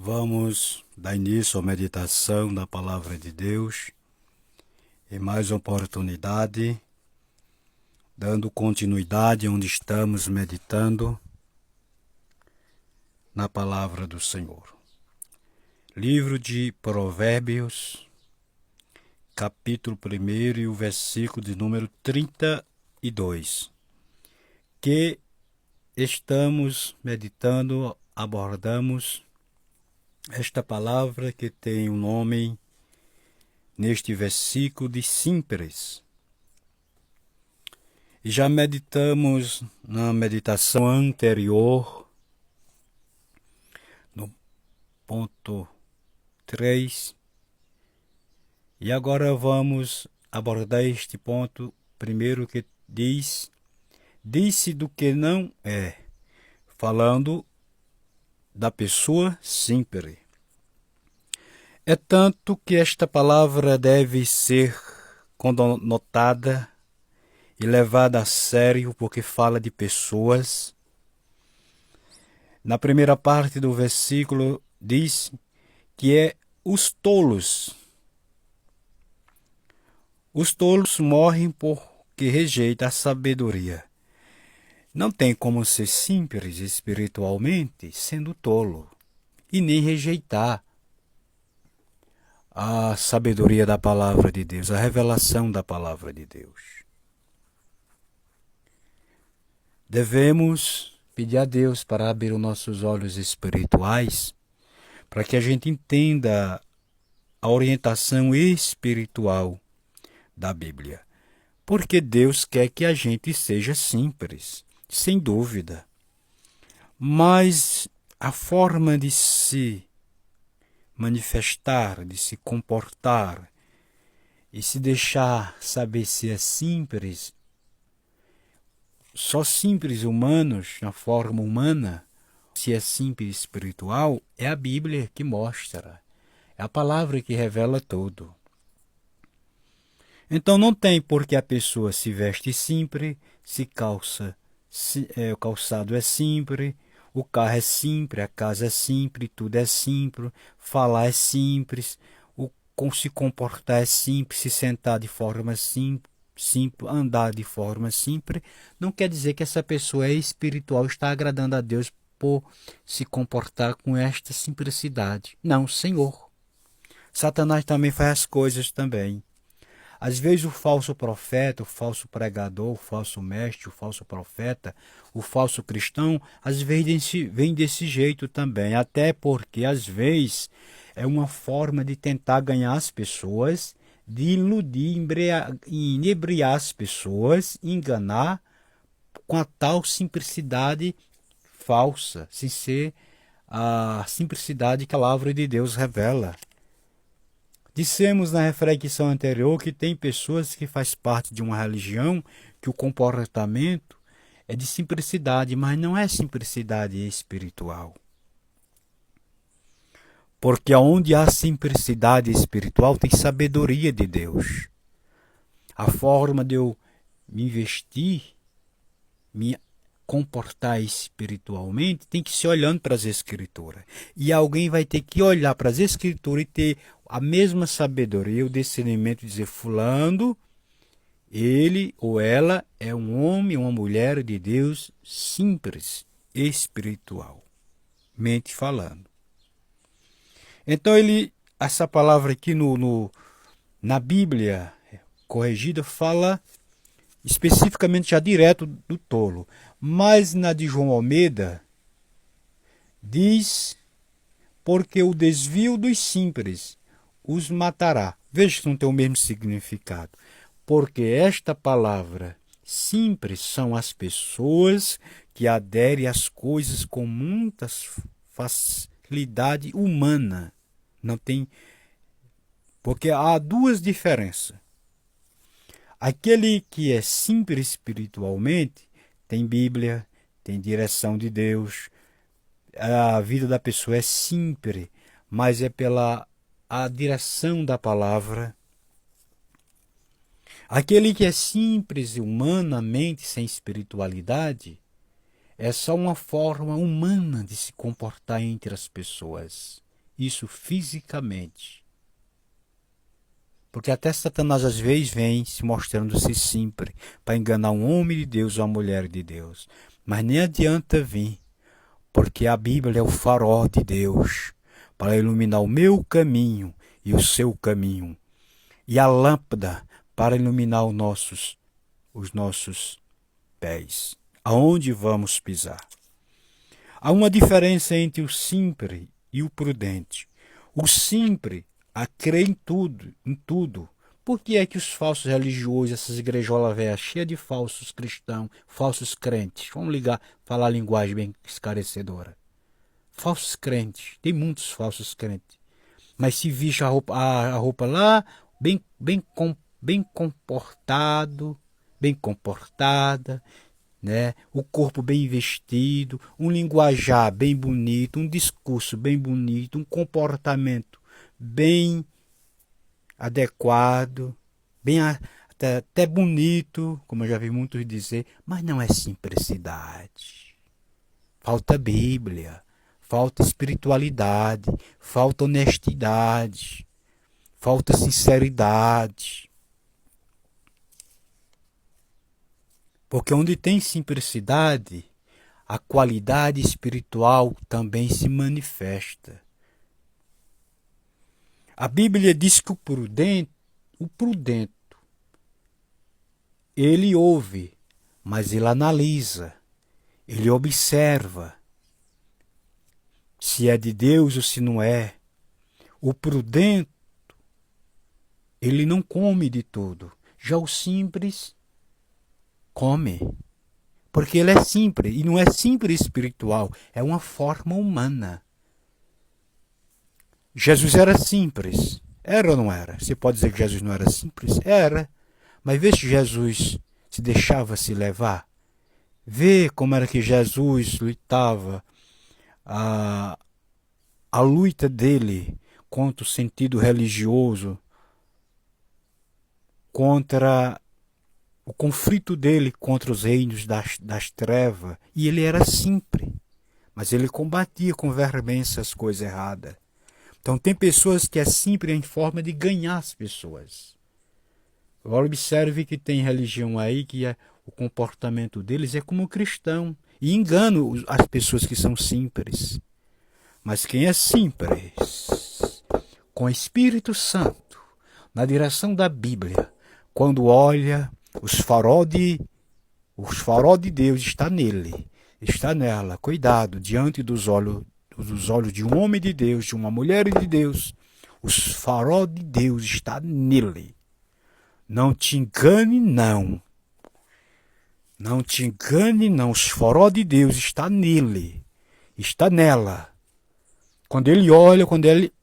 Vamos dar início à meditação da Palavra de Deus em mais uma oportunidade, dando continuidade onde estamos meditando na Palavra do Senhor. Livro de Provérbios, capítulo 1 e o versículo de número 32, que estamos meditando, abordamos esta palavra que tem o nome, neste versículo, de simples. E já meditamos na meditação anterior, no ponto 3, e agora vamos abordar este ponto primeiro que diz, disse do que não é, falando da pessoa simples. É tanto que esta palavra deve ser notada e levada a sério, porque fala de pessoas. Na primeira parte do versículo diz que é os tolos. Os tolos morrem porque rejeitam a sabedoria. Não tem como ser simples espiritualmente sendo tolo, e nem rejeitar a sabedoria da palavra de Deus, a revelação da palavra de Deus. Devemos pedir a Deus para abrir os nossos olhos espirituais, para que a gente entenda a orientação espiritual da Bíblia. Porque Deus quer que a gente seja simples, sem dúvida. Mas a forma de se manifestar, de se comportar e se deixar saber se é simples, só simples humanos, na forma humana, se é simples espiritual, é a Bíblia que mostra, é a palavra que revela tudo. Então não tem por que a pessoa se veste simples, se calça, o calçado é simples, o carro é simples, a casa é simples, tudo é simples, falar é simples, se comportar é simples, se sentar de forma simples, andar de forma simples. Não quer dizer que essa pessoa é espiritual, está agradando a Deus por se comportar com esta simplicidade. Não, Senhor. Satanás também faz as coisas também. Às vezes o falso profeta, o falso pregador, o falso mestre, o falso profeta, o falso cristão, às vezes vem desse jeito também, até porque às vezes é uma forma de tentar ganhar as pessoas, de iludir, inebriar as pessoas, enganar com a tal simplicidade falsa, sem ser a simplicidade que a palavra de Deus revela. Dissemos na reflexão anterior que tem pessoas que fazem parte de uma religião que o comportamento é de simplicidade, mas não é simplicidade espiritual. Porque onde há simplicidade espiritual tem sabedoria de Deus. A forma de eu me vestir, me comportar espiritualmente, tem que ser olhando para as Escrituras. E alguém vai ter que olhar para as Escrituras e ter a mesma sabedoria, o discernimento de dizer, fulano, ele ou ela é um homem, uma mulher de Deus simples, espiritualmente falando. Então essa palavra aqui na Bíblia corrigida fala especificamente já direto do tolo. Mas na de João Almeida diz, porque o desvio dos simples os matará. Veja que não tem o mesmo significado. Porque esta palavra simples são as pessoas que aderem às coisas com muita facilidade humana. Não tem, porque há duas diferenças. Aquele que é simples espiritualmente tem Bíblia, tem direção de Deus, a vida da pessoa é simples, mas é pela a direção da palavra. Aquele que é simples humanamente, sem espiritualidade, é só uma forma humana de se comportar entre as pessoas. isso fisicamente. Porque até Satanás às vezes vem se mostrando-se simples para enganar um homem de Deus ou uma mulher de Deus. Mas nem adianta vir, porque a Bíblia é o farol de Deus para iluminar o meu caminho e o seu caminho. E a lâmpada para iluminar os nossos pés. Aonde vamos pisar? Há uma diferença entre o simples e o prudente. O simples crê em tudo, em tudo. Por que é que os falsos religiosos, essas igrejolas velhas, cheias de falsos cristãos, falsos crentes, vamos falar a linguagem bem esclarecedora. Falsos crentes, tem muitos falsos crentes. Mas se viste a roupa lá, bem comportado, bem comportada, né? O corpo bem vestido, um linguajar bem bonito, um discurso bem bonito, um comportamento bem adequado, até bonito, como eu já vi muitos dizer, mas não é simplicidade. Falta Bíblia, falta espiritualidade, falta honestidade, falta sinceridade. Porque onde tem simplicidade, a qualidade espiritual também se manifesta. A Bíblia diz que o prudente, ele ouve, mas ele analisa, ele observa se é de Deus ou se não é. O prudente, ele não come de tudo. Já o simples come, porque ele é simples, e não é simples espiritual, é uma forma humana. Jesus era simples, era ou não era? Você pode dizer que Jesus não era simples? Era, mas vê se Jesus se deixava se levar, vê como era que Jesus lutava, a luta dele contra o sentido religioso, contra o conflito dele contra os reinos das trevas. E ele era simples, mas ele combatia com veemência as coisas erradas. Então tem pessoas que é simples em forma de ganhar as pessoas. Agora observe que tem religião aí que o comportamento deles é como cristão. E engano as pessoas que são simples. Mas quem é simples, com o Espírito Santo, na direção da Bíblia, quando olha, os farol de Deus está nele, está nela. Cuidado, diante dos olhos de um homem de Deus, de uma mulher de Deus, os farol de Deus está nele. Não te engane, não. Não te engane, não. Os farol de Deus está nele, está nela. Quando ele olha,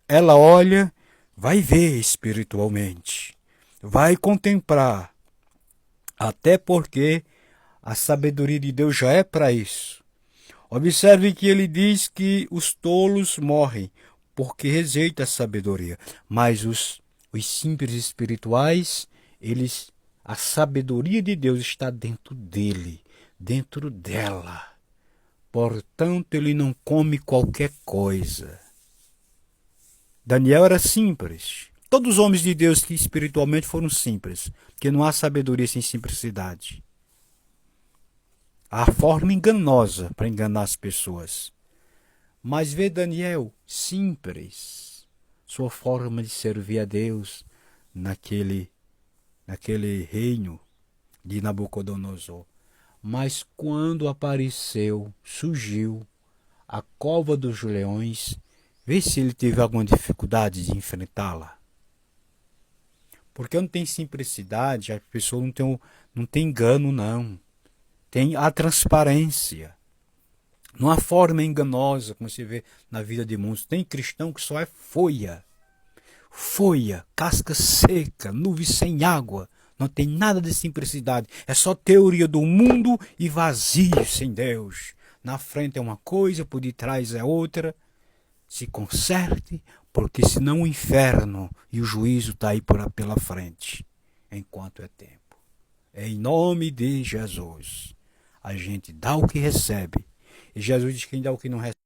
ela olha, vai ver espiritualmente, vai contemplar, até porque a sabedoria de Deus já é para isso. Observe que ele diz que os tolos morrem porque rejeitam a sabedoria, mas os simples espirituais, a sabedoria de Deus está dentro dele, dentro dela. Portanto, ele não come qualquer coisa. Daniel era simples. Todos os homens de Deus que espiritualmente foram simples, porque não há sabedoria sem simplicidade. Há forma enganosa para enganar as pessoas. Mas vê Daniel, simples, sua forma de servir a Deus naquele reino de Nabucodonosor. Mas quando surgiu a cova dos leões, vê se ele teve alguma dificuldade de enfrentá-la. Porque não tem simplicidade, a pessoa não tem engano, não. Tem a transparência. Não há forma enganosa, como se vê na vida de muitos. Tem cristão que só é folha. Folha, casca seca, nuvem sem água. Não tem nada de simplicidade. É só teoria do mundo e vazio sem Deus. Na frente é uma coisa, por detrás é outra. Se conserte, porque senão o inferno e o juízo está aí pela frente, enquanto é tempo. É em nome de Jesus. A gente dá o que recebe. E Jesus diz que quem dá o que não recebe.